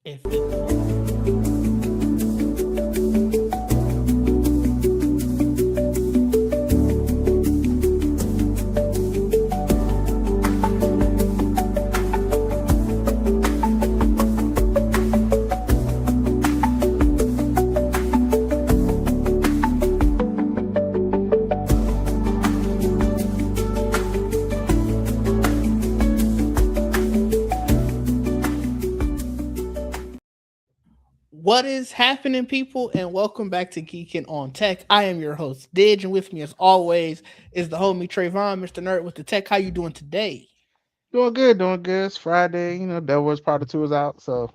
If What is happening, people, and welcome back to Geekin on Tech. I am your host, Didge, and with me, as always, is the homie Trayvon, Mr. Nerd with the Tech. How you doing today? Doing good, doing good. It's Friday, Devil Wears Part 2 is out, so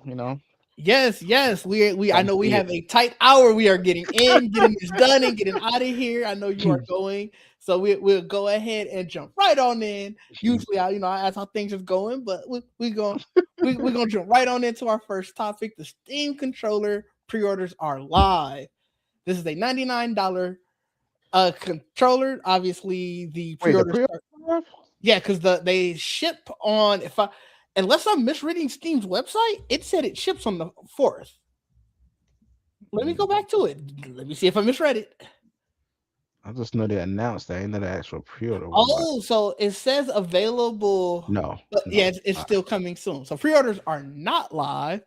Yes, yes. We I gotta know we see have a tight hour. We are getting in, getting this done, and getting out of here. I know you are it. going, so we'll go ahead and jump right on in. Usually, I ask how things are going, but we're gonna jump right on into our first topic. The Steam controller pre-orders are live. This is a $99 controller. Obviously, the Wait, the pre-orders pre start. Yeah, because they ship on, if I unless I'm misreading Steam's website, it said it ships on the 4th. Let me go back to it. Let me see if I misread it. I just know they announced that. I know the actual pre-order was like, Oh, so it says available, no, but yeah, no. it's still coming soon. So pre-orders are not live,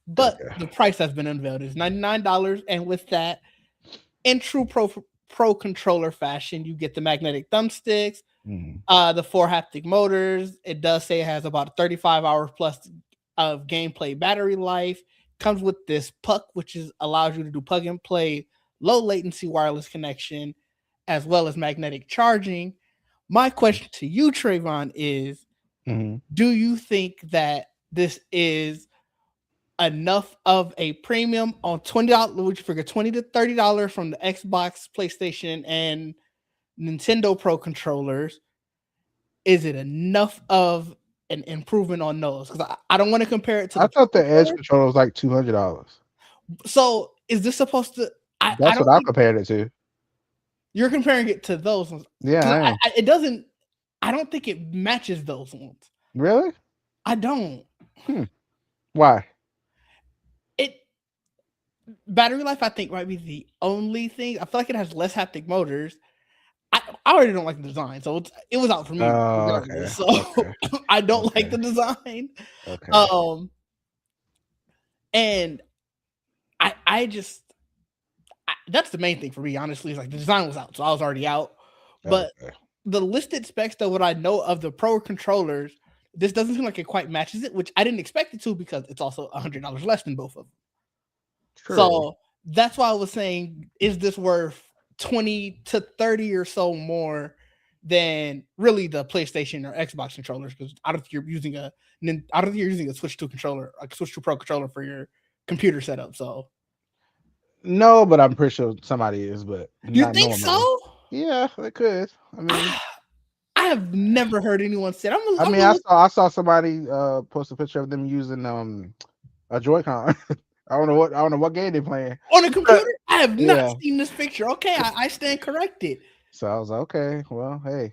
but Okay. the price has been unveiled. It's $99, and with that, in true pro controller fashion, you get the magnetic thumbsticks, Mm, the four haptic motors. It does say it has about 35 hours plus of gameplay battery life. Comes with this puck, which is allows you to do plug and play, low latency wireless connection, as well as magnetic charging. My question to you, Trayvon, is: mm. do you think that this is enough of a premium on $20? Would you figure $20 to $30 from the Xbox, PlayStation, and Nintendo Pro controllers? Is it enough of an improvement on those? Because I don't want to compare it to I the Pro thought the Edge controller. controller was like $200. So is this supposed to? I That's what don't I think compared it to. you're comparing it to those ones, Yeah, because I am. it doesn't. I don't think it matches those ones. Really? I don't. Hmm. Why? It battery life, I think, might be the only thing. I feel like it has less haptic motors. I already don't like the design, so it was out for me Oh, okay, regardless. So okay, I don't like okay, the design. okay. Um, and I just that's the main thing for me, honestly. Is like the design was out, so I was already out. But Okay. the listed specs, though, what I know of the Pro controllers, this doesn't seem like it quite matches it, which I didn't expect it to because it's also $100 less than both of them. True. So that's why I was saying, is this worth 20 to 30 or so more than really the PlayStation or Xbox controllers? Because I don't think you're using I don't think you're using a Switch 2 controller, a Switch 2 Pro controller for your computer setup. So No, but I'm pretty sure somebody is, but you not think normally. so? Yeah, they could. I have never heard anyone say. I'm I gonna look saw somebody post a picture of them using a Joy-Con. I don't know what game they're playing. on a computer. I have not Yeah. seen this picture. Okay, I stand corrected. So I was like, okay, well, hey.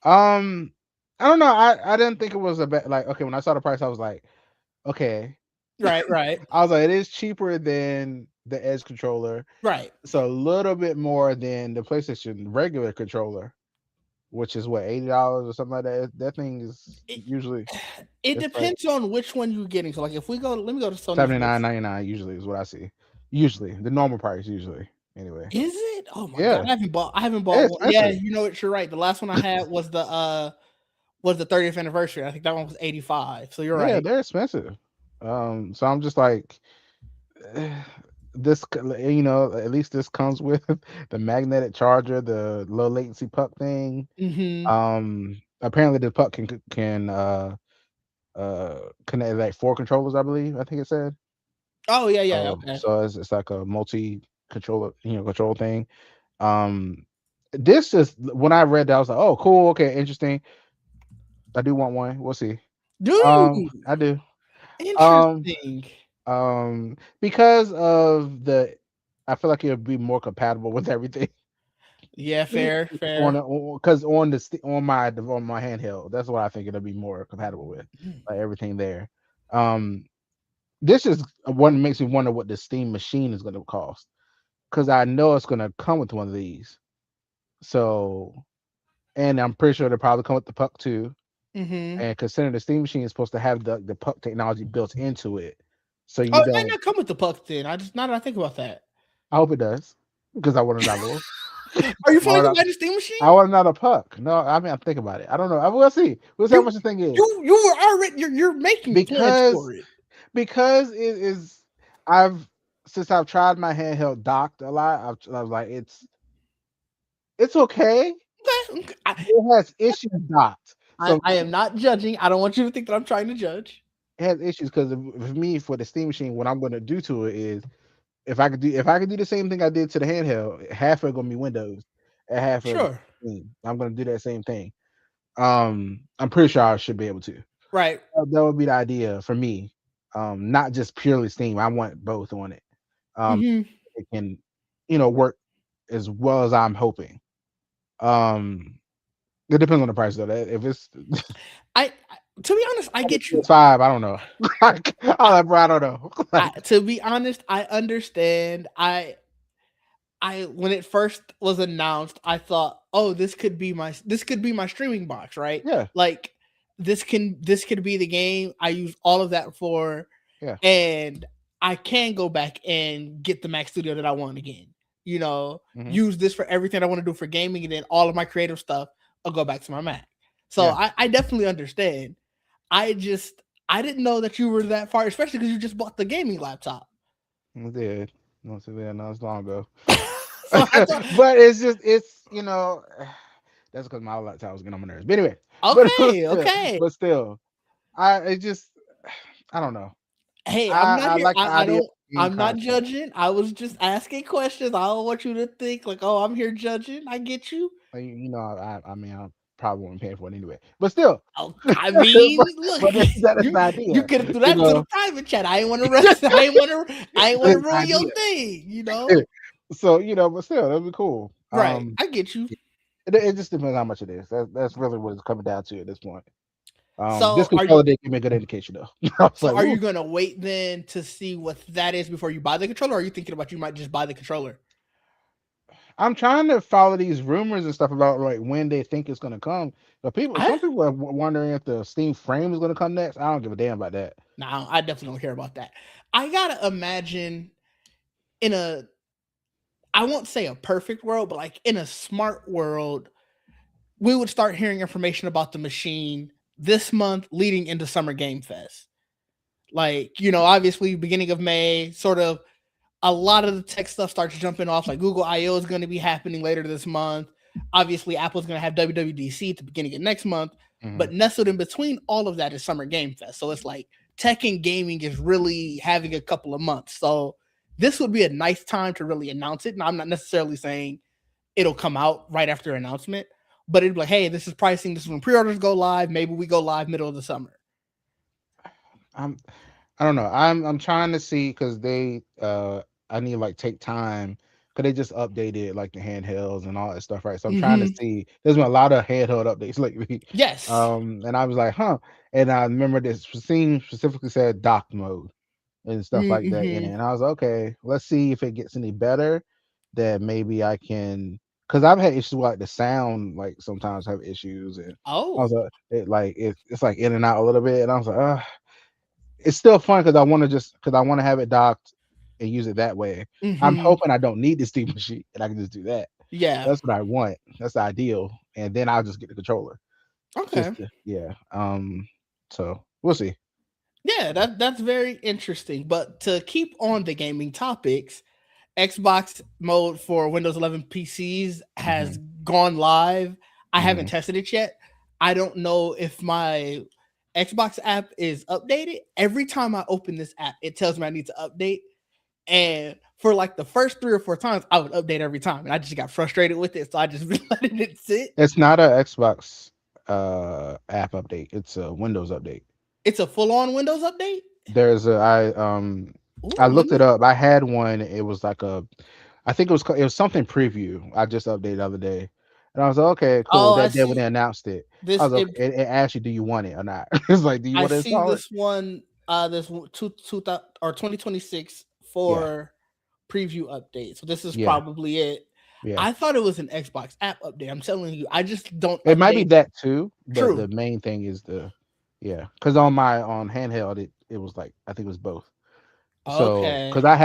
um I don't know. I didn't think it was a bad, like, okay, when I saw the price I was like, okay. Right, right, I was like, it is cheaper than the Edge controller. right. So a little bit more than the PlayStation regular controller, which is what, $80 or something like that. That thing is It, usually it it's like depends on which one you're getting. So, like, if we go, let me go to Sony's 79.99 usually is what I see. Usually, the normal price usually. Anyway. Is it? Oh my god, Yeah. I haven't bought It's one. Yeah, expensive. you know what? You're right. The last one I had was the 30th anniversary. I think that one was 85. So you're Yeah, right. they're expensive. So I'm just like, this, at least this comes with the magnetic charger, the low latency puck thing. Hmm. Apparently the puck connect like four controllers, I believe. I think it said. Oh yeah, yeah. Okay. So it's like a multi controller, control thing. Um, this is when I read that I was like, oh, cool, okay, interesting. I do want one. We'll see. Do you? I do. Um, Interesting. because of the, I feel like it would be more compatible with everything Yeah, fair, on fair. because on on my handheld. That's what I think it'll be more compatible with, Mhm. like everything there. Um, this is one makes me wonder what the Steam machine is going to cost because I know it's going to come with one of these. So, and I'm pretty sure they'll probably come with the puck too. Mm-hmm. And considering the Steam machine is supposed to have the puck technology built into it, so Oh, you it might don't. not come with the puck then. I just now that I think about that. I hope it does because I want another one. Are you I want finally gonna buy another, the Steam machine? I want another puck. No, I mean I'm thinking about it. I don't know. We'll see. We'll see how You much the thing is you were already you're making plans because for it. because it is. I've since I've tried my handheld docked a lot. I was like it's okay. Okay, okay. It has issues docked. So I am not judging. I don't want you to think that I'm trying to judge. it has issues because for me for the Steam machine, what I'm going to do to it is if I could do the same thing I did to the handheld, half of it gonna be Windows, and half of it Sure. Steam. I'm gonna do that same thing. I'm pretty sure I should be able to. Right. That would be the idea for me. Not just purely Steam. I want both on it. Um, Hmm. it can, work as well as I'm hoping. Um, it depends on the price though. If it's To be honest, I get you. PS5, I don't know. I, Bro, I don't know. Like, to be honest, I understand. I when it first was announced, I thought, oh, this could be my streaming box, right? yeah, Like this could be the game I use all of that for, yeah, and I can go back and get the Mac Studio that I want again. You know, hmm, use this for everything I want to do for gaming, and then all of my creative stuff, I'll go back to my Mac. So yeah. I definitely understand. I just I didn't know that you were that far, especially because you just bought the gaming laptop. I did. No, so yeah, no, it's long ago. So I thought, But that's because my laptop was getting on my nerves. But anyway, but okay, okay. still, I it just I don't know. Hey, I'm I not I here. like the I idea of don't. game I'm not content. judging. I was just asking questions. I don't want you to think like, oh, I'm here judging. I get you. Like, I mean, I probably won't pay for it anyway. But still, Oh, I mean, look, but that is you the you idea, could have threw you that to the know. private chat. I ain't want to rest. I ain't want to That is the ruin your idea. thing. You know. So but still, that'd be cool. Right. I get you. It just depends how much it is. That's really what it's coming down to at this point. This So are you? consolidate give me a good indication though. I was So like, are you ooh. gonna wait then to see what that is before you buy the controller? Or are you thinking about you might just buy the controller? I'm trying to follow these rumors and stuff about like when they think it's gonna come. But I some people are wondering if the Steam Frame is gonna come next. I don't give a damn about that. No, I definitely don't care about that. I gotta imagine in a I won't say a perfect world, but like in a smart world, we would start hearing information about the machine this month leading into Summer Game Fest. Like, obviously beginning of May, sort of a lot of the tech stuff starts jumping off. Like Google I/O is going to be happening later this month. Obviously, Apple's going to have WWDC at the beginning of next month. Hmm. But nestled in between all of that is Summer Game Fest. So it's like tech and gaming is really having a couple of months. So this would be a nice time to really announce it. And I'm not necessarily saying it'll come out right after announcement, but it'd be like, hey, this is pricing. This is when pre-orders go live. Maybe we go live middle of the summer. I'm I don't know. I'm trying to see because I need to like take time because they just updated like the handhelds and all that stuff, right? So I'm trying to Mm-hmm. see. There's been a lot of handheld updates lately. Yes. And I was like, huh. And I remember this scene specifically said dock mode and stuff like that in it. Mm-hmm. And I was okay, let's see if it gets any better. That maybe I can, because I've had issues with like the sound, like sometimes have issues, and I was Oh. like, it's like in and out a little bit, and I was like, it's still fun because I want to have it docked and use it that way. I'm Mm-hmm. hoping I don't need the Steam machine and I can just do that. Yeah. That's what I want. That's the ideal, and then I'll just get the controller. Okay. Yeah. So we'll see. Yeah, that's very interesting. But to keep on the gaming topics, Xbox mode for Windows 11 PCs has Hmm. gone live. I haven't Hmm. tested it yet. I don't know if my Xbox app is updated. Every time I open this app, it tells me I need to update. And for like the first 3 or 4 times, I would update every time. And I just got frustrated with it. So I just been letting it sit. It's not a Xbox app update. It's a Windows update. It's a full on Windows update. There's a I Ooh, let looked it me. up. I had one. It was like I think it was something preview. I just updated the other day, and I was like, okay, cool. Oh, I That day when see they announced it, I this. was okay. It asked you, do you want it or not? It's like, do you I want to see install it? this one. This or 2026 Yeah, for preview update. So this is yeah, probably it. yeah. I thought it was an Xbox app update. I'm telling you, I just don't It might be update. that too, but True. the main thing is the yeah. Because on my on handheld, it was like I think it was both. So because Okay. I've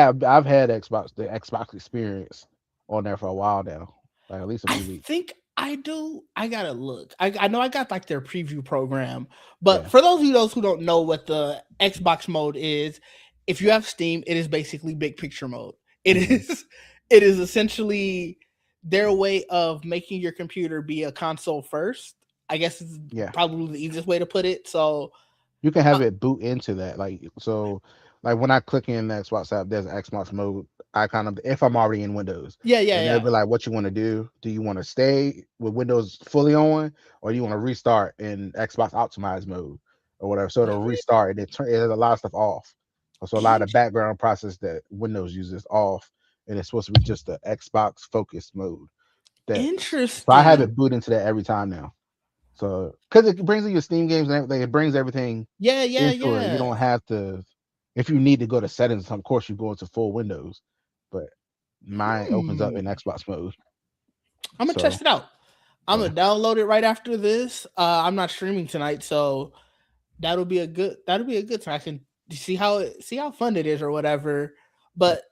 had the Xbox experience on there for a while now, like at least a I few weeks. think I do. I gotta look. I know I got like their preview program, but Yeah. for those who don't know what the Xbox mode is, if you have Steam, it is basically big picture mode. It Hmm. is it is essentially their way of making your computer be a console first. I guess is Yeah. probably the easiest way to put it. So You can uh, have it boot into that. Like so like when I click in the Xbox app, there's an Xbox mode icon of if I'm already in Windows. yeah, yeah, And they'll yeah. be like, what you want to do? Do you want to stay with Windows fully on or do you want to restart in Xbox optimized mode or whatever? So it'll Really restart and it has a lot of stuff off. So a lot of in- the background process that Windows uses off and it's supposed to be just the Xbox focused mode. That so I have interesting. it boot into that every time now. So because it brings in your Steam games and everything, it brings everything Yeah, yeah, into it. You yeah. don't have to if you need to go to settings, of course you go into full Windows, but mine opens up in Hmm. Xbox mode. I'm gonna So test it out. I'm yeah, gonna download it right after this. I'm not streaming tonight, so that'll be a good time. I can see how fun it is or whatever. yeah, But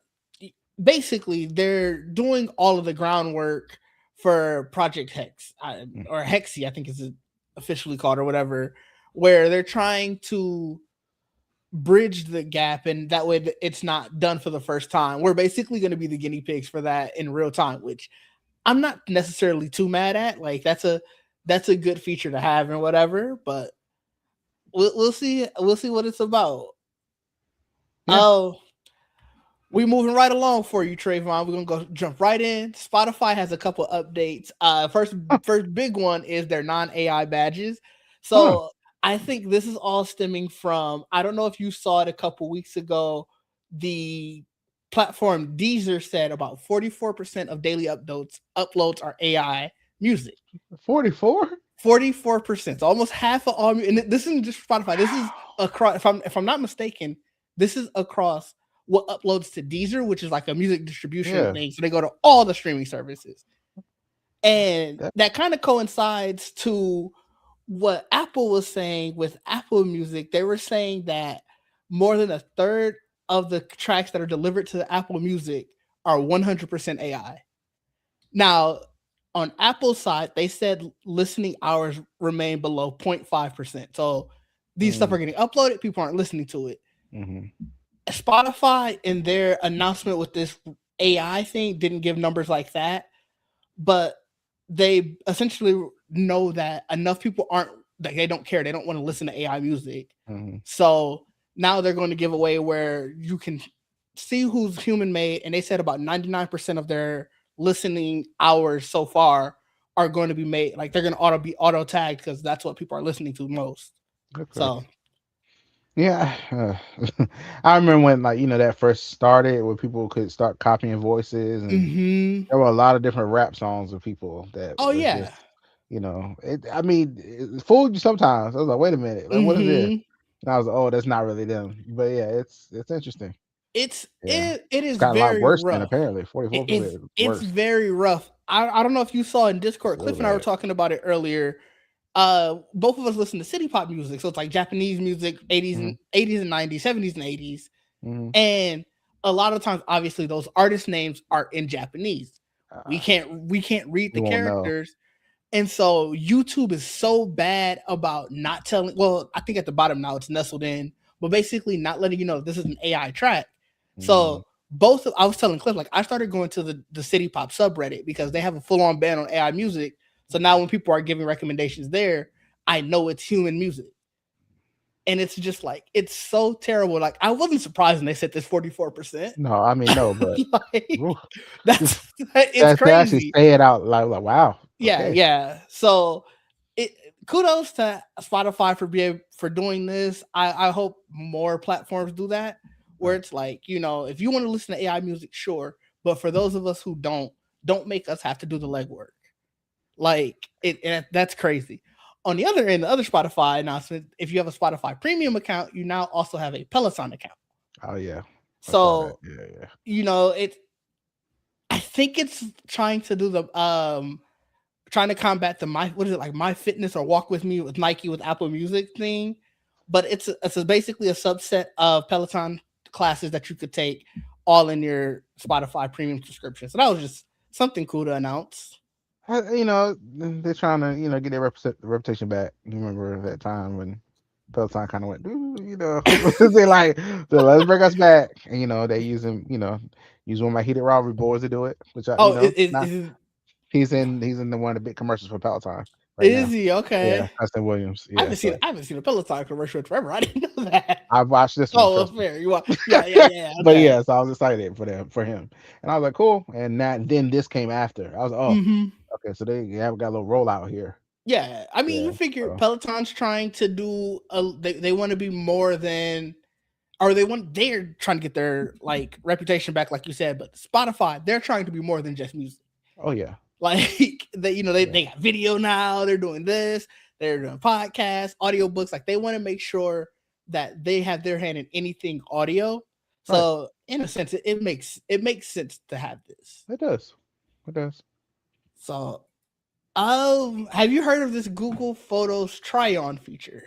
basically, they're doing all of the groundwork for Project Hex mm, or Hexy, I think is officially called or whatever, where they're trying to bridge the gap and that way it's not done for the first time. We're basically going to be the guinea pigs for that in real time, which I'm not necessarily too mad at. Like that's a good feature to have and whatever. But we'll see what it's about. yeah. Oh, we moving right along for you, Trayvon. We're gonna go jump right in. Spotify has a couple updates. First big one is their non AI badges. Huh. So I think this is all stemming from. I don't know if you saw it a couple weeks ago. The platform Deezer said about 44% of daily uploads are AI music. 44? 44%, so almost half of all. And this isn't just Spotify. This is Wow. across. If I'm not mistaken, this is across what uploads to Deezer, which is like a music distribution Yeah. thing. So they go to all the streaming services, and That that kind of coincides to what Apple was saying with Apple Music. They were saying that more than a third of the tracks that are delivered to the Apple Music are 100% AI. Now, on Apple's side, they said listening hours remain below 0.5%. So these stuff mm, are getting uploaded, people aren't listening to it. hmm. Spotify, in their announcement with this AI thing, didn't give numbers like that, but they essentially know that enough people aren't like they don't care, they don't want to listen to AI music. Hmm. So now they're going to give away where you can see who's human made, and they said about 99% of their listening hours so far are going to be made like they're going to auto tagged because that's what people are listening to most. Okay. So Yeah, I remember when like that first started, where people could start copying voices, and there were a lot of different rap songs of people that oh were yeah. just, I mean, it fooled you sometimes. I was like, wait a minute, like what is this? hmm And I was like, oh, that's not really them. But yeah, it's interesting. Yeah, it it's is got a lot very worse than rough. apparently 44% is It's worse. very rough. I don't know if you saw in Discord, Real Cliff and I were bad. talking about it earlier. Both of us listen to city pop music, so it's like Japanese music, Hmm. 80s and 90s, 70s and 80s. Hmm. And a lot of times, obviously, those artist names are in Japanese. Uh, We can't read the you won't know. characters, and so YouTube is so bad about not telling. Well, I think at the bottom now it's nestled in, but basically not letting you know this is an AI track. Mm, So I was telling Cliff like I started going to the City Pop subreddit because they have a full on ban on AI music. So now when people are giving recommendations there, I know it's human music, and it's just like it's so terrible. Like I wasn't surprised when they said this 44%. no, I mean no, but Like oof, that's just it's to actually crazy. say it out loud, like wow, Yeah, okay, yeah. So it kudos to Spotify for doing this. I hope more platforms do that where right. it's like, if you want to listen to AI music, sure. But for those of us who don't make us have to do the legwork. Like it and that's crazy. On the other end, the other Spotify announcement, if you have a Spotify premium account, you now also have a Peloton account. Oh yeah, I saw that. So, Yeah, yeah. it I think it's trying to do the trying to combat the my what is it like my fitness or walk with me with Nike with Apple Music thing, but basically a subset of Peloton classes that you could take all in your Spotify premium subscription. So that was just something cool to announce. They're trying to get their reputation back. You remember that time when Peloton kind of went, "Ooh," they like, so let's bring us back. And they use one of my heated rivalry boys to do it, which Oh, not he's in the one of the big commercials for Peloton right is now. he Yeah, okay? Preston Williams. Yeah, so I haven't seen a Peloton commercial in forever. I didn't know that. I've watched this one, Oh, well, trust me. fair. You want? Yeah, yeah, yeah. But Okay. yeah, so I was excited for him, and I was like, cool. And then this came after. I was like, oh, Hmm. okay, so they have got a little rollout here. Yeah, I mean, Yeah, you figure so Peloton's trying to do they want to be more than or they're trying to get their like reputation back, like you said. But Spotify, they're trying to be more than just music. oh yeah, Like yeah, they got video now. They're doing this. They're doing podcasts, audiobooks. Like they want to make sure that they have their hand in anything audio. right. So in a sense, it makes sense to have this. It does, it does. So have you heard of this Google Photos try on feature?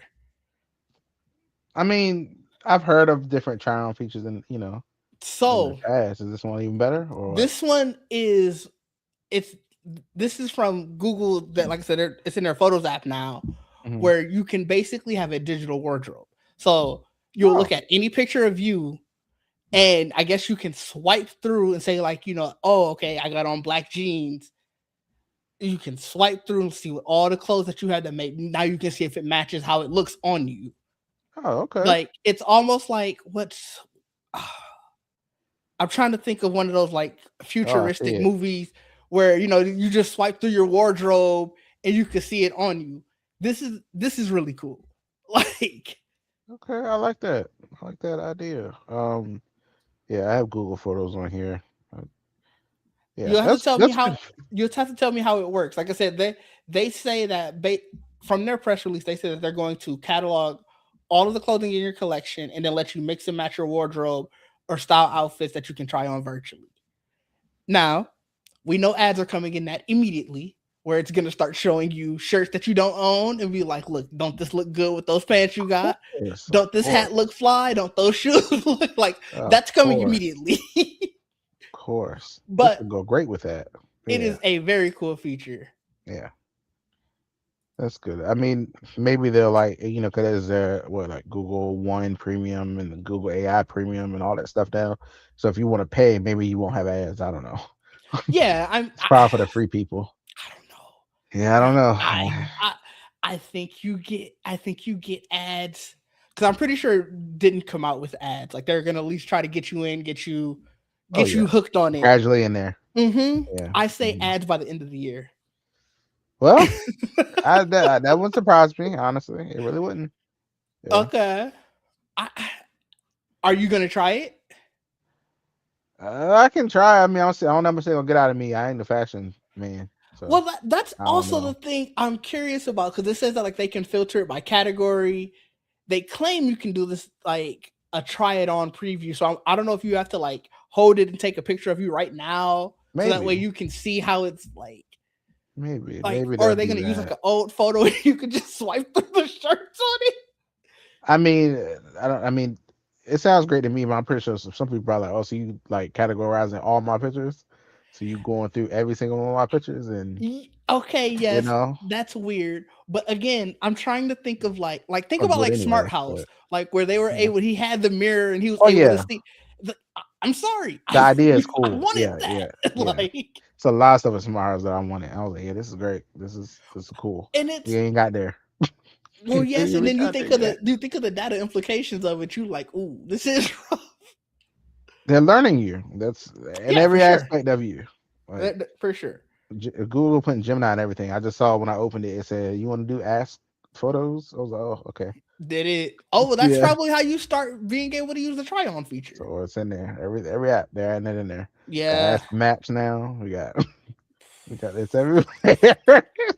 I mean, I've heard of different try-on features in the So past. Is this one even better or what? this one is it's this is from Google that like I said it's in their Photos app now Hmm. where you can basically have a digital wardrobe. So you'll Oh, look at any picture of you and I guess you can swipe through and say like, oh okay, I got on black jeans. You can swipe through and see what all the clothes that you had to make. Now you can see if it matches how it looks on you. oh, okay. Like it's almost like what's I'm trying to think of one of those like Oh, I see futuristic it. movies where you just swipe through your wardrobe and you can see it on you. This is really cool. Like Okay, I like that. I like that idea. Yeah, I have Google Photos on here. Uh, Yeah, you'll have to tell me that's good. how you'll have to tell me how it works. Like I said, they say that from their press release, they say that they're going to catalog all of the clothing in your collection and then let you mix and match your wardrobe or style outfits that you can try on virtually. Now, we know ads are coming in that immediately, where it's going to start showing you shirts that you don't own and be like, look, don't this look good with those pants you got? Of Don't this course, hat look fly? Don't those shoes look like of that's coming course, immediately? of course. This But would go great with that. it Yeah, is a very cool feature. yeah, that's good. I mean, maybe they'll because there's what like Google One Premium and the Google AI Premium and all that stuff now. So if you want to pay, maybe you won't have ads. I don't know. Yeah, It's probably for the free people. I don't know. Yeah, I don't know. I I I think you get ads because I'm pretty sure it didn't come out with ads. Like they're gonna at least try to get you in, Oh get you yeah, hooked on it. gradually in there. Yeah. I say Mhm. ads by the end of the year. Well, that wouldn't surprise me, honestly. It really wouldn't. Yeah. Okay. Are you gonna try it? I can try. I mean, I don't know how much they're gonna get out of me. I ain't the fashion man, Well, so that's I don't also the know. thing I'm curious about because it says that like they can filter it by category. They claim you can do this like a try it on preview. So I don't know if you have to like hold it and take a picture of you right now, so that way Maybe, you can see how it's like, maybe or they'll are they do gonna use like that. an old photo and you can just swipe through the shirts on it? I mean, I don't. I mean, it sounds great to me, but I'm pretty sure some people are like, oh, so you like categorizing all my pictures, so you going through every single one of my pictures, and Okay, you yes, know, that's weird. But again, I'm trying to think of like think I'll about do it like Smart anyway. House, But like where they were yeah. able, he had the mirror and he was Oh able to yeah, see. I'm sorry, the idea is I cool. wanted Yeah, yeah, that. yeah. Like, So a lot of stuff is Mars that I wanted. I was like, yeah, this is great. This is cool. and We it's ain't got there. well, yes, and We then got there yet. you think of the data implications of it. You like, ooh, this is rough. They're learning you. That's in Yeah, for every sure, aspect of you. Like for sure. Google putting Gemini and everything. I just saw when I opened it. It said, "You want to do Ask Photos?" I was like, "Oh, okay." Did it? Oh, well, that's Yeah. probably how you start being able to use the try on feature. So it's in there. Every app there and then in there. Got Yeah, Ask Maps now. We got because it's everywhere.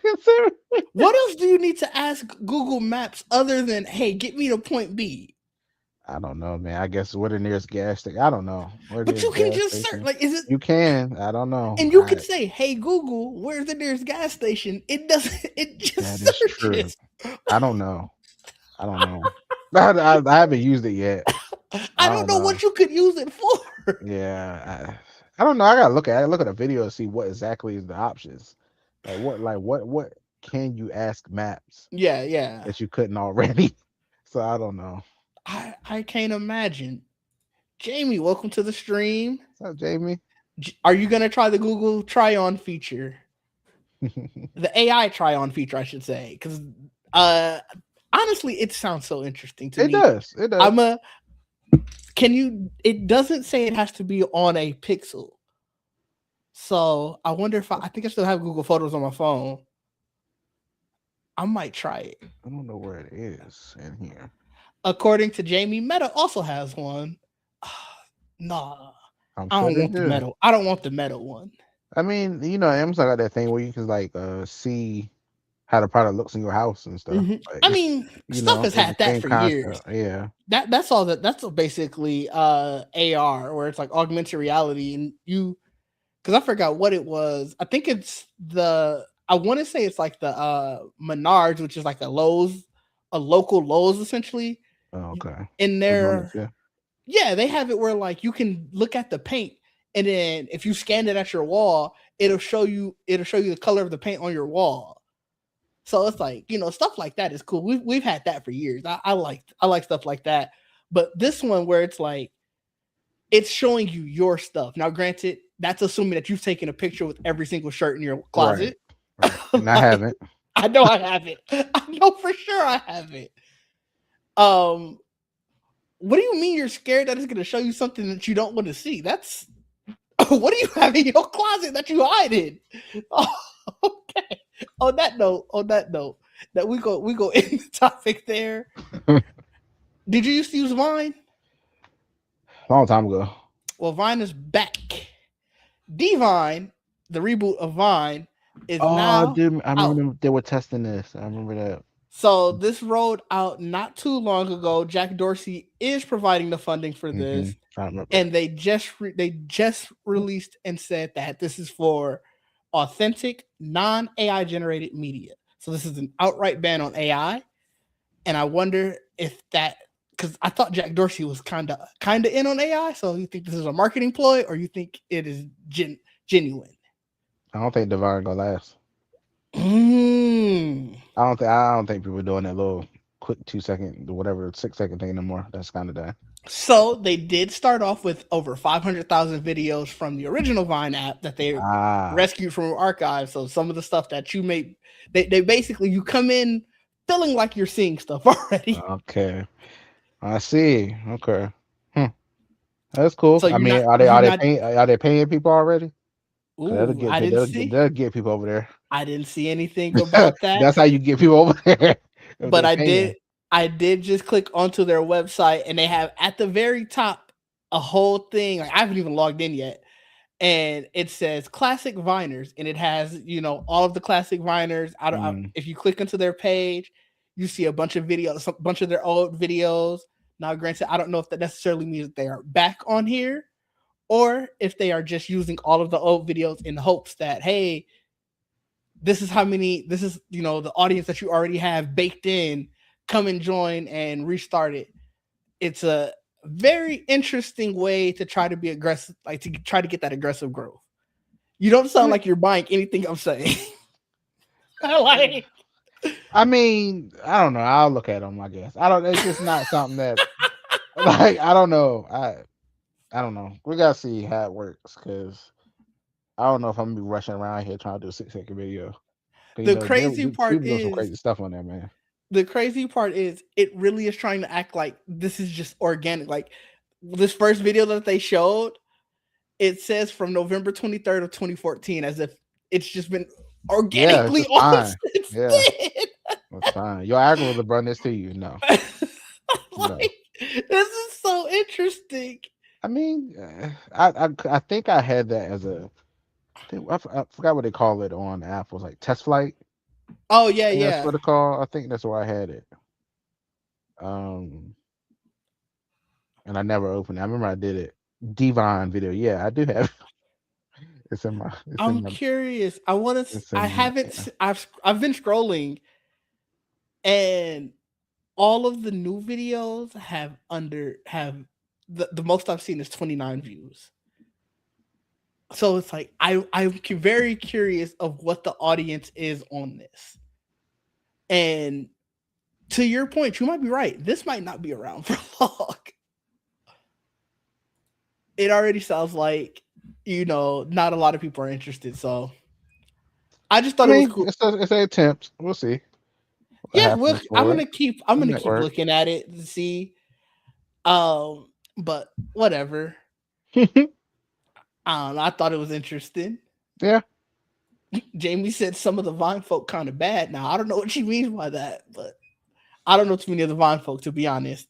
It's everywhere. What else do you need to ask Google Maps other than, "Hey, get me to point B"? I don't know, man. I guess where the nearest gas station. I don't know where the But you nearest can gas just search. station. Like, is it? You can. I don't know. And you can say, "Hey Google, where's the nearest gas station?" It doesn't. It That just is true. searches. I don't know. I don't know. I haven't used it yet. I I don't don't know know. what you could use it for. Yeah, I don't know. I gotta look at. I look at a video to see what exactly is the options. What can you ask Maps Yeah, yeah. that you couldn't already? So I don't know. I can't imagine. Jamie, welcome to the stream. What's up, Jamie? Are you gonna try the Google try on feature? The AI try on feature, I should say, because uh, honestly, it sounds so interesting to It me. does. It does. I'm a. Can you? It doesn't say it has to be on a Pixel, so I wonder if I think I still have Google Photos on my phone. I might try it. I don't know where it is in here. According to Jamie, Meta also has one. Nah, I'm I sure don't they want the do. metal. I don't want the metal one. I mean, Amazon got that thing where you can like see how the product looks in your house and stuff. I Like, mean, stuff has it's the had that same for years. concept. Yeah. That's all that. That's basically AR, where it's like augmented reality, and you because I forgot what it was. I think it's the. I want to say it's like the Menards, which is like a Lowe's, a local Lowe's essentially. Oh, okay. In We're doing it their too. yeah, they have it where like you can look at the paint, and then if you scan it at your wall, it'll show you the color of the paint on your wall. So it's like, stuff like that is cool. We've had that for years. I like stuff like that. But this one where it's like it's showing you your stuff. Now, granted, that's assuming that you've taken a picture with every single shirt in your Right. closet. Right. And I Like, haven't. I know I have it. I know for sure I have it. Um, what do you mean you're scared that it's going to show you something that you don't want to see? That's what do you have in your closet that you hide in? Oh, okay. On that note, that we go in the topic there. Did you used to use Vine? Long time ago. Well, Vine is back. Divine, the reboot of Vine, is Oh, now dude, I remember out. they were testing this. I remember that. So this rolled out not too long ago. Jack Dorsey is providing the funding for this, I remember. and they just released and said that this is for authentic, non AI generated media. So this is an outright ban on AI, and I wonder if that because I thought Jack Dorsey was kind of in on AI. So you think this is a marketing ploy, or you think it is genuine? I don't think Divine gonna last. Mm. I don't think people are doing that little quick 2 second, whatever 6 second thing no more. That's kind of done. So they did start off with over 500,000 videos from the original Vine app that they Ah, rescued from archives. So some of the stuff that you may, they basically you come in feeling like you're seeing stuff already. okay. I see. Okay. Hmm. That's cool. So I you're mean, not are they you're are they not. paying are they paying people already? Cause that'll Ooh, get I didn't that'll get see. that'll get people over there. I didn't see anything about that. That's how you get people over there if But they I paying. did. I did just click onto their website, and they have at the very top a whole thing. Like I haven't even logged in yet, and it says classic Viners, and it has all of the classic Viners. Mm. If you click into their page, you see a bunch of videos, a bunch of their old videos. Now, granted, I don't know if that necessarily means that they are back on here, or if they are just using all of the old videos in hopes that hey, this is how many. This is the audience that you already have baked in. Come and join and restart it. It's a very interesting way to try to be aggressive, like to try to get that aggressive growth. You don't sound like you're buying anything I'm saying. Like, I mean, I don't know. I'll look at them. I guess I don't. It's just not something that like I don't know. I don't know. We gotta see how it works because I don't know if I'm gonna be rushing around here trying to do a 6 second video. 'Cause, the crazy part people doing some is crazy stuff on there, man. it really is trying to act like this is just organic. Like this first video that they showed, it says from November 23rd of 2014, as if it's just been Yeah, it's organically just on fine. since Yeah, that's fine. Your algorithm run this to you. No, then. no. Like, this is so interesting. I mean, I think I had that as a I forgot what they call it on Apple's like test flight. Oh yeah, I think that's yeah. what it called. I think that's where I had it. Um, and I never opened it. I remember I did it. Divine video. Yeah, I do have. It's in my. It's I'm in my. curious. I want to. It's I in my. haven't. Yeah. I've been scrolling, and all of the new videos have the most I've seen is 29 views. So it's like I'm very curious of what the audience is on this. And to your point, you might be right. This might not be around for long. It already sounds like not a lot of people are interested. So I just I thought it was mean, cool. it's an attempt. We'll see what Yeah, well, happens for it. I'm It gonna might keep work. looking at it to see. But whatever. I don't know. I thought it was interesting. Yeah. Jamie said some of the Vine folk kind of bad. Now I don't know what she means by that, but I don't know too many of the Vine folk to be honest.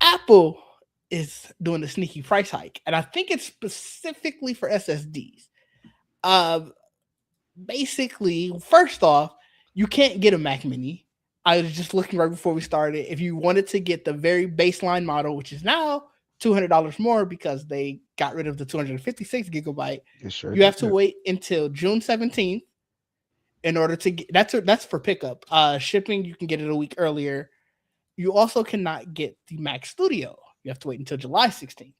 Apple is doing a sneaky price hike, and I think it's specifically for SSDs. Uh, Basically, first off, you can't get a Mac Mini. I was just looking right before we started. If you wanted to get the very baseline model, which is now $200 more because they got rid of the 256 gigabyte, It sure you have to did. wait until June 17th in order to get that's for pickup. Shipping, you can get it a week earlier. You also cannot get the Mac Studio. You have to wait until July 16th.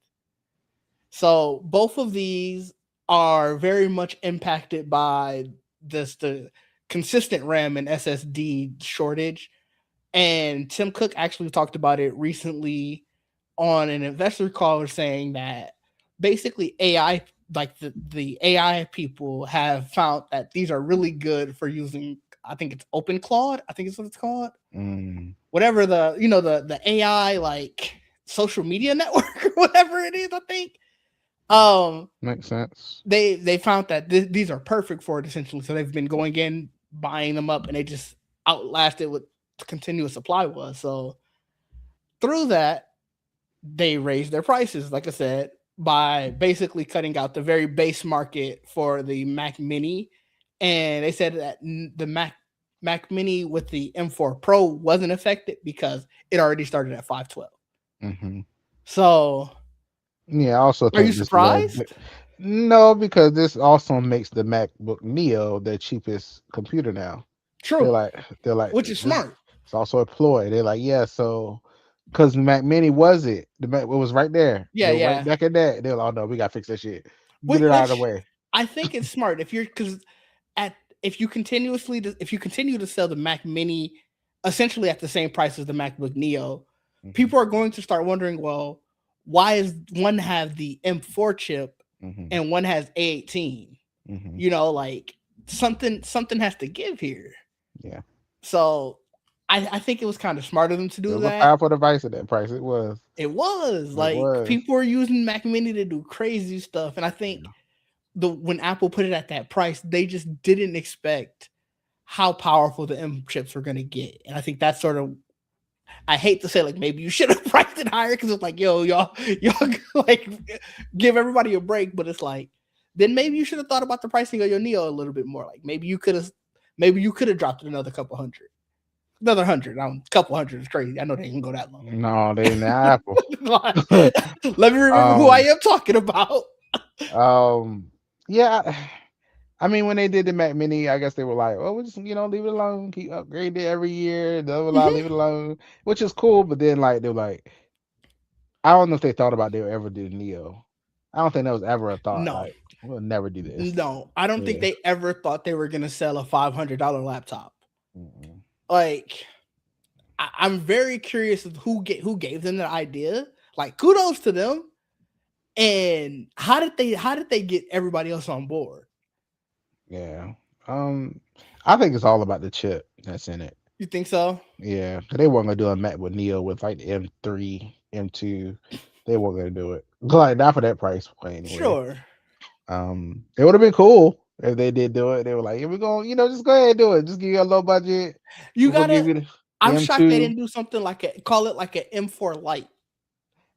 So both of these are very much impacted by the consistent RAM and SSD shortage. And Tim Cook actually talked about it recently on an investor call, saying that basically AI, like the AI people, have found that these are really good for using. I think it's Open Claude. I think it's what it's called. Mm, Whatever the AI like social media network or whatever it is. I think um makes sense. they found that these are perfect for it essentially. So they've been going in, buying them up, and they just outlasted what the continuous supply was. So through that, they raised their prices, like I said, by basically cutting out the very base market for the Mac Mini. And they said that the Mac Mini with the M4 Pro wasn't affected because it already started at 512. Hmm. So Yeah, I also are you think this was surprised? no, because this also makes the MacBook Neo the cheapest computer now. They're True, like, they're like, which is this. smart. It's also a ploy. They're like, yeah, so because the Mac Mini was it, the Mac it was right there. They Yeah, were right yeah. back at that. They're like, oh no, we gotta fix that shit. Get it out of the Which way. I think it's smart if you're because at if you continue to sell the Mac Mini essentially at the same price as the MacBook Neo, Hmm. people are going to start wondering, well, why is one have the M4 chip Hmm. and one has A18? Hmm. Like something has to give here. Yeah, So I think it was kind of smart of them to it do was a that. powerful device at that price. It was. It was It like was. people are using Mac Mini to do crazy stuff, and I think Yeah. the when Apple put it at that price, they just didn't expect how powerful the M chips were going to get, and I think that's sort of I hate to say like maybe you should have priced it higher because it's like y'all like give everybody a break, but it's like then maybe you should have thought about the pricing of your Neo a little bit more. Like maybe you could have dropped it another couple hundred, another hundred. Couple hundred is crazy. I know they didn't go that low. No, they didn't have Apple. Like, let me remember who I um, am talking about. yeah. I mean, when they did the Mac Mini, I guess they were like, "Oh, we just leave it alone, keep upgrading it every year, blah blah blah, leave it alone," which is cool. But then like they were like, I don't know if they thought about they would ever do Neo. I don't think that was ever a thought. No, Like we'll never do this. no, I don't think Yeah. they ever thought they were gonna sell a $500 laptop. Mm-mm. Like, I'm very curious of who gave them the idea. Like, kudos to them. And how did they get everybody else on board? Yeah. Um, I think it's all about the chip that's in it. You think so? Yeah, 'cause they weren't gonna do a Mac with Neo with like the M3, M2. They weren't gonna do it. Like not for that price point anyway. Sure. It would have been cool if they did do it. They were like, "Yeah, we're going, just go ahead and do it. Just give you a low budget. You We'll give gotta. you the I'm shocked they M2." didn't do something like call it like an M4 Lite.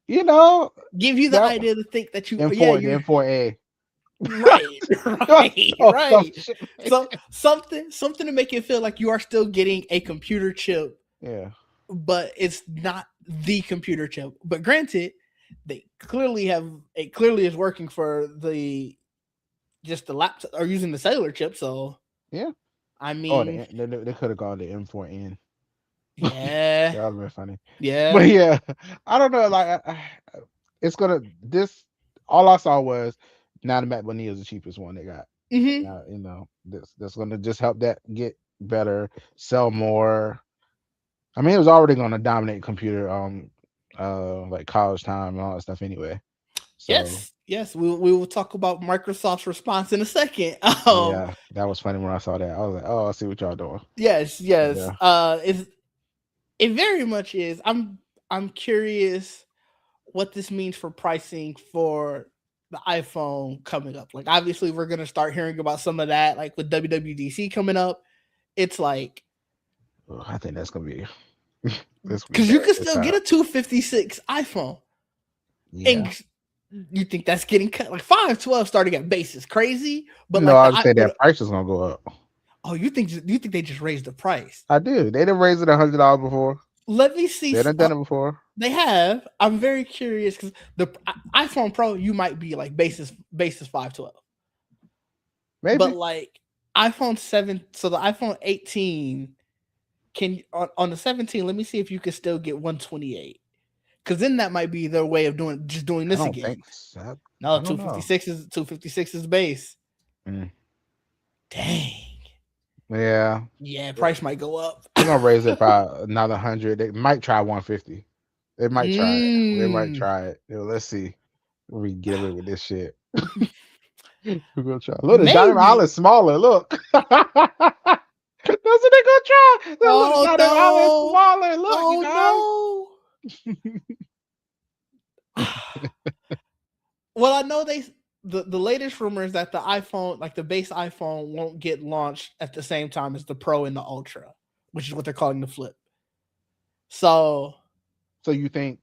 You know Give you the that idea to think that M4, the M4A. Right, right, Oh, some right. shit. So something to make it feel like you are still getting a computer chip, Yeah. but it's not the computer chip. But granted, they clearly have it clearly is working for the just the laptop or using the cellular chip. So Yeah. I Oh, mean, they could have gone to M4N. yeah, That would have been funny. But yeah. yeah, I don't know. Like, it's gonna this. All I saw was now the Mac Mini is the cheapest one they got. Hmm. That's gonna just help that get better, sell more. I mean, it was already gonna dominate computer, like college time and all that stuff anyway. So Yes, yes. We will talk about Microsoft's response in a second. yeah, that was funny when I saw that. I was like, oh, I see what y'all doing. Yes, yes. Yeah. It very much is. I'm curious what this means for pricing for the iPhone coming up. Like obviously we're gonna start hearing about some of that, like with WWDC coming up. It's like Oh, I think that's gonna be this will be because you bad can this still time. get a 256 iPhone. Yeah. And you think that's getting cut like 512 starting at base is crazy, but No, like I the would say that but price is gonna go up. oh you think they just raised the price? I do. They didn't raise it $100 before. Let me see. They done done it before. They have. I'm very curious because the iPhone Pro you might be like basis 512, but Maybe. like iPhone 7, so the iPhone 18 can on the 17. Let me see if you can still get 128 because then that might be their way of doing I this don't again. think so. No, I don't know. 256 is base. Mm. Dang. Yeah. Yeah, price might go up. They're gonna raise it by another 100. They might try 150. They might try it. They might Mm, try it. Let's see. We get away with this shit. We're gonna try. Look, the diamond maybe. island smaller. Look. That's what they gonna try. Look, the Oh diamond island no. smaller. Look, you guys. Oh no. Well, I know the latest rumor is that the iPhone, like the base iPhone, won't get launched at the same time as the Pro and the Ultra, which is what they're calling the Flip. So So you think?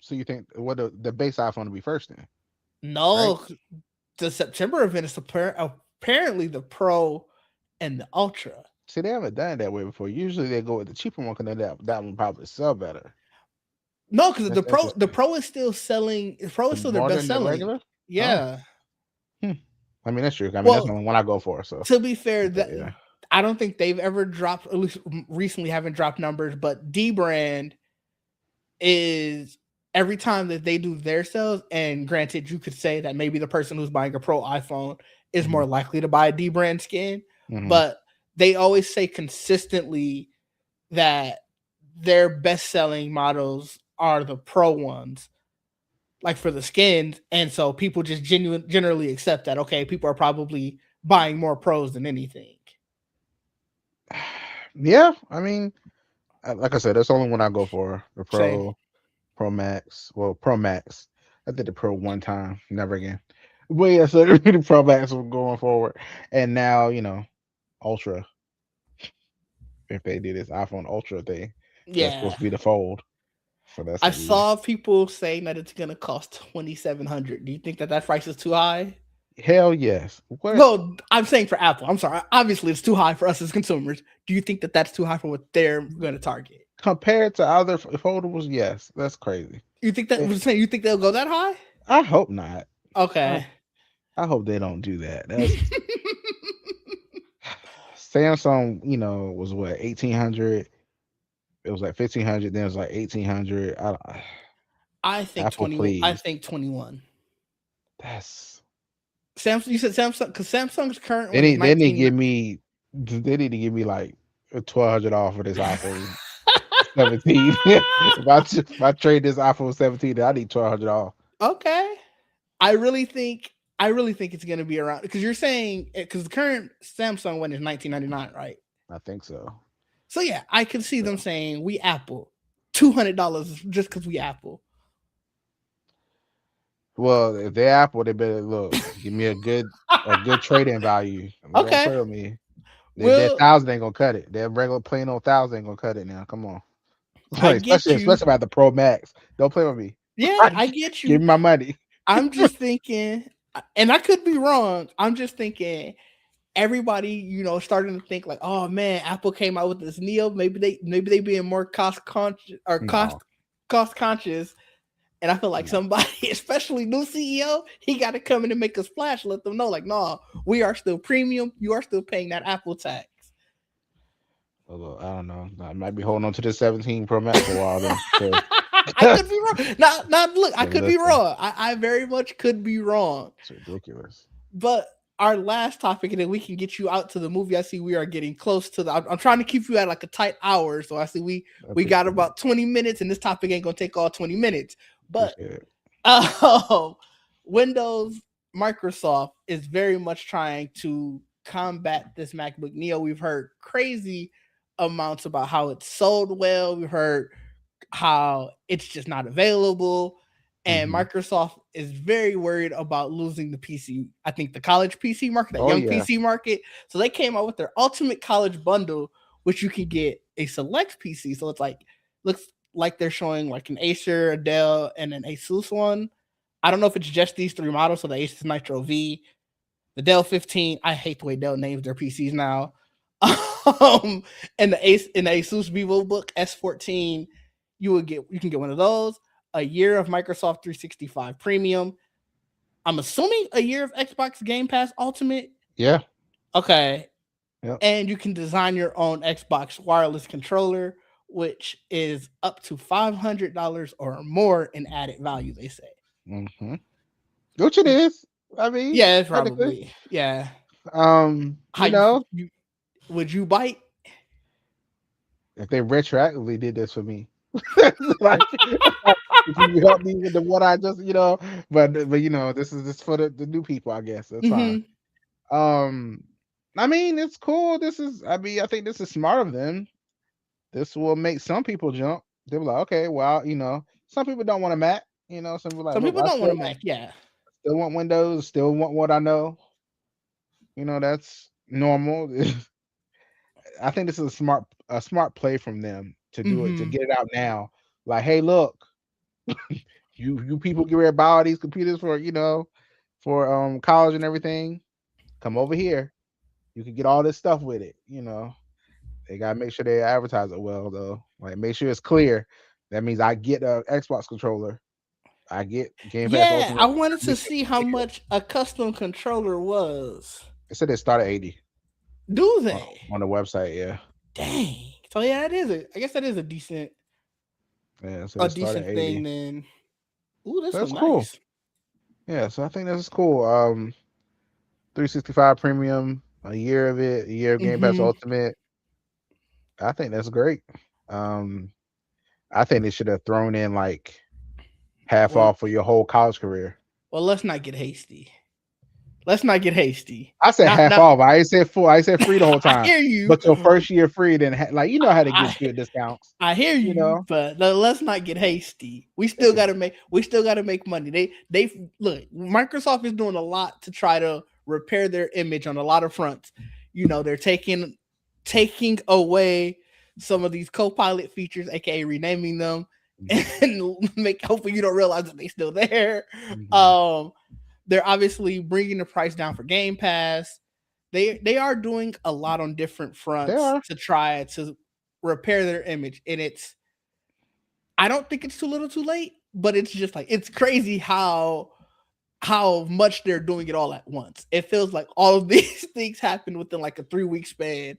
So you think what the base iPhone will be first then, right? no, the September event is apparently the Pro and the Ultra. See, they haven't done it that way before. Usually they go with the cheaper one because that one probably sell better. No, because That's the interesting. Pro is still selling. The Pro is still their More best than the selling. regular? Oh, Yeah. hmm. I mean that's true. I mean that's the Well, only one I go for. So, to be fair, but that yeah. I don't think they've ever dropped, at least recently, haven't dropped numbers. But D brand is every time that they do their sales, and granted, you could say that maybe the person who's buying a Pro iPhone is Hmm. more likely to buy a D brand skin, Hmm. but they always say consistently that their best selling models are the Pro ones, like for the skins, and so people just generally accept that okay, people are probably buying more Pros than anything. Yeah, I mean, like I said, that's the only one I go for. The Same. Pro Max. Well, Pro Max. I did the Pro one time, never again. But yeah, so the Pro Max was going forward, and now Ultra. If they do this iPhone Ultra thing, that's supposed Yeah. to be the fold. So that's I gonna be saw people saying that it's gonna cost 2,700. Do you think that price is too high? hell yes. What No, I'm saying for Apple. I'm sorry. Obviously, it's too high for us as consumers. Do you think that that's too high for what they're going to target? compared to other foldables? Yes, that's crazy. You think that Eh, was saying you think they'll go that high? I hope not. I Okay. I hope they don't do that. That's Samsung. Was what 1800. It was like 1500. Then it was like 1800. I think Apple, 20. I please. think 21. That's Samsung. You said Samsung because Samsung's current they one is need. They need to 19. give me. They need to give me like 1200 off for this iPhone 17. If I trade this iPhone 17, I need 1200 off. Okay. I really think. I really think it's going to be around because you're saying because the current Samsung one is 1999, right? I think so. So yeah, I can see them So, saying we Apple $200 just because we Apple. well, if they're Apple, they better look. Give me a good trade-in value. They don't Okay. play with me. Their Well, thousand ain't gonna cut it. Their regular plain old thousand ain't gonna cut it now. Come on. I Like, get you. especially about the Pro Max. Don't play with me. Yeah, I get Give you. me my money. I'm just thinking and I could be wrong. I'm just thinking everybody, starting to think like, oh man, Apple came out with this Neo. Maybe they being more cost conscious or No, cost conscious. And I feel like no. somebody, especially new CEO, he got to come in and make a splash, let them know, like, no, we are still premium. You are still paying that Apple tax. Although, I don't know. I might be holding on to the 17 Pro Max for a while then. I could be wrong. Not look, I could be Listen, wrong. I very much could be wrong. it's ridiculous. But our last topic, and then we can get you out to the movie. I see we are getting close to the. I'm trying to keep you at like a tight hour, so I see I we got appreciate it. about 20 minutes, and this topic ain't gonna take all 20 minutes. But Appreciate it. uh, Windows, Microsoft is very much trying to combat this MacBook Neo. We've heard crazy amounts about how it's sold well. We've heard how it's just not available. And Hmm. Microsoft is very worried about losing the PC. I think the college PC market, that Oh young yeah. PC market. So they came out with their ultimate college bundle, which you can get a select PC. So it's like looks like they're showing like an Acer, a Dell, and an Asus one. I don't know if it's just these three models. So the Asus Nitro V, the Dell 15. I hate the way Dell names their PCs now. And the Asus VivoBook S14, you can get one of those. A year of Microsoft 365 Premium. I'm assuming a year of Xbox Game Pass Ultimate. Yeah. Okay, Yep. and you can design your own Xbox wireless controller, which is up to $500 or more in added value. They say. Hmm. Which it is. I mean, Yeah, it's technically. probably yeah. How You know, you would you bite? if they retroactively did this for me, like if you help me with the what I just, but this is just for the new people, I guess. That's fine. Mm-hmm. Um, I mean, it's cool. I mean, I think this is smart of them. This will make some people jump. They'll be like, okay, well, some people don't want a Mac. Some people like, Some look, people don't want a Mac. Yeah. still want Windows, still want what I know. That's normal. I think this is a smart play from them to do it, to Mm-hmm. get it out now. Like, hey, look, you people get ready to buy all these computers for college and everything. Come over here. You can get all this stuff with it. They gotta make sure they advertise it well though. Like make sure it's clear. That means I get a Xbox controller. I get Game Pass Yeah, Ultimate. I wanted to Make it see how clear. much a custom controller was. It said they start at 80 Do on, they? on the website. Yeah, Dang. So yeah, that is it. I guess that is yeah. So a they start at decent thing 80. then. Ooh, this So one that's cool. nice. Yeah. So I think this is cool. 365 Premium, a year of it, a year of Game Pass Mm-hmm. Ultimate. I think that's great. Um, I think they should have thrown in like half Well, off for your whole college career. let's not get hasty. Let's not get hasty. I said Not half not off. I ain't said full. I said free the whole I time. hear you. But your first year free, then like how to I get good discounts. I hear You you, know. but let's not get hasty. Yeah. We still gotta make money. They look. Microsoft is doing a lot to try to repair their image on a lot of fronts. They're taking away some of these co-pilot features, aka renaming them, Mhm. and hopefully you don't realize that they still there. Mhm. Um, they're obviously bringing the price down for Game Pass. They are doing a lot on different They fronts are. to try to repair their image, and I don't think it's too little, too late, but it's just like it's crazy how much they're doing it all at once. It feels like all of these things happen within like a 3 week span,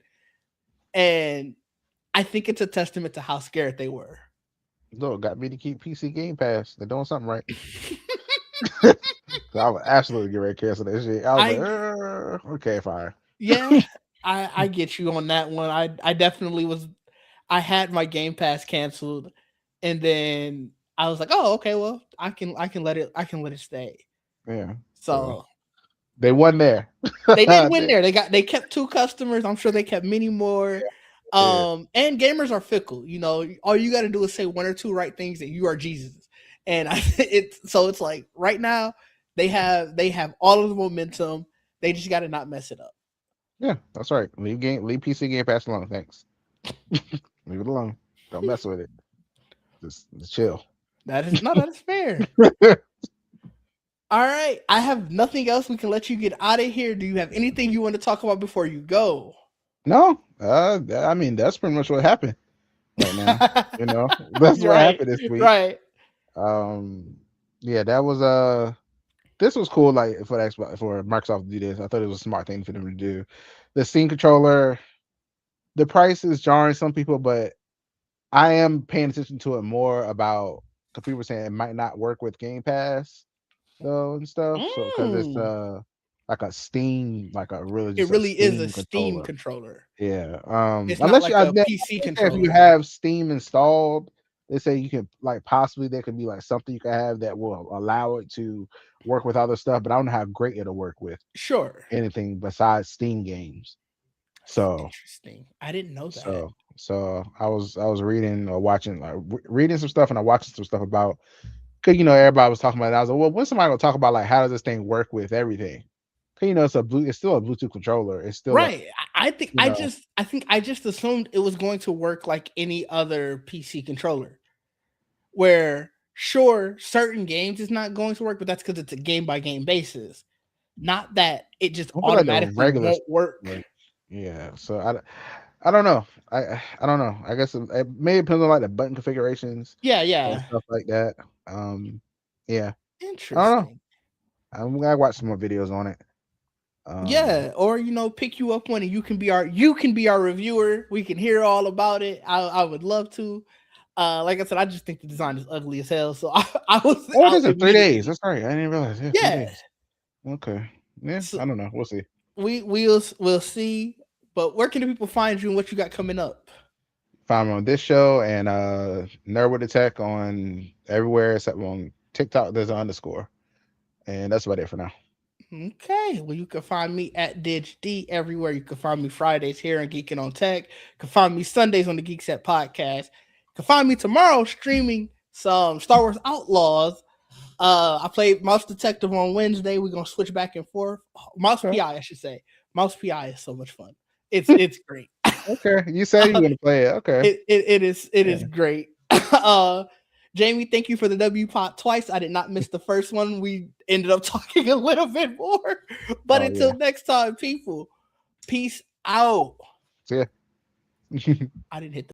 and I think it's a testament to how scared they were. Look, got me to keep PC Game Pass. They're doing something right. I would absolutely get ready to cancel that shit. I was like, I okay, fine. Yeah, I get you on that one. I definitely was. I had my Game Pass canceled, and then I was like, oh, okay, well, I can let it stay. Yeah. So So they won there. they did win They- there. They kept two customers. I'm sure they kept many more. yeah. And gamers are fickle. All you got to do is say one or two right things, and you are Jesus. And it's like right now they have all of the momentum. They just got to not mess it up. Yeah, that's right. Leave PC Game Pass alone. Thanks. Leave it alone. Don't mess with it. Just chill. That is no, that is fair. All right. I have nothing else. We can let you get out of here. Do you have anything you want to talk about before you go? No, I mean that's pretty much what happened right now. You know, that's You're what right. happened this week. Right. Um, yeah, that was this was cool. Like for the Xbox, for Microsoft to do this, I thought it was a smart thing for them to do. The Steam controller, the price is jarring some people, but I am paying attention to it more about because people were saying it might not work with Game Pass though and stuff. So because it's Mm. like a Steam, like a really It just a really is a Steam Steam controller. controller. Yeah. It's not Unless you like I a they PC say if you controller. have Steam installed, they say you can like possibly there could be like something you can have that will allow it to work with other stuff, but I don't know how great it'll work with Sure. anything besides Steam games. That's So interesting. I didn't know that. so I was reading or watching like reading some stuff and I watching some stuff about because everybody was talking about it. I was like, well, when's somebody gonna talk about like how does this thing work with everything? 'Cause, it's still a Bluetooth controller. It's still a Right. I think you know I just assumed it was going to work like any other PC controller. Where sure, certain games is not going to work, but that's because it's a game by game basis. Not that it just I feel like the automatically regular won't work. like yeah. So I don't know. I don't know. I guess it may depend on like the button configurations Yeah, and yeah. stuff like that. Yeah. I don't know. Interesting. I'm gonna watch some more videos on it. Um, Yeah, or pick you up one and you can be our reviewer. We can hear all about it. I would love to. Like I said, I just think the design is ugly as hell. So I was oh, it out is in 3 days. immediately. That's right. I didn't realize. Yeah, three Yeah. days. Okay. Yeah. So I don't know. We'll see. we'll see. But where can the people find you and what you got coming up? Find me on this show and Nerd with the Tech on everywhere except on TikTok. There's an underscore, and that's about it for now. Okay. Well, you can find me at DigD everywhere. You can find me Fridays here on Geekin on Tech. You can find me Sundays on the Geek Set podcast. You can find me tomorrow streaming some Star Wars Outlaws. I played Mouse Detective on Wednesday. We're gonna switch back and forth. Mouse Okay. PI, I should say. Mouse PI is so much fun. It's great. Okay. You said you were gonna play it. Okay. It is Yeah. great. uh Jamie, thank you for the W pot twice. I did not miss the first one. We ended up talking a little bit more. But Oh yeah. until next time, people, peace out. See ya. I didn't hit the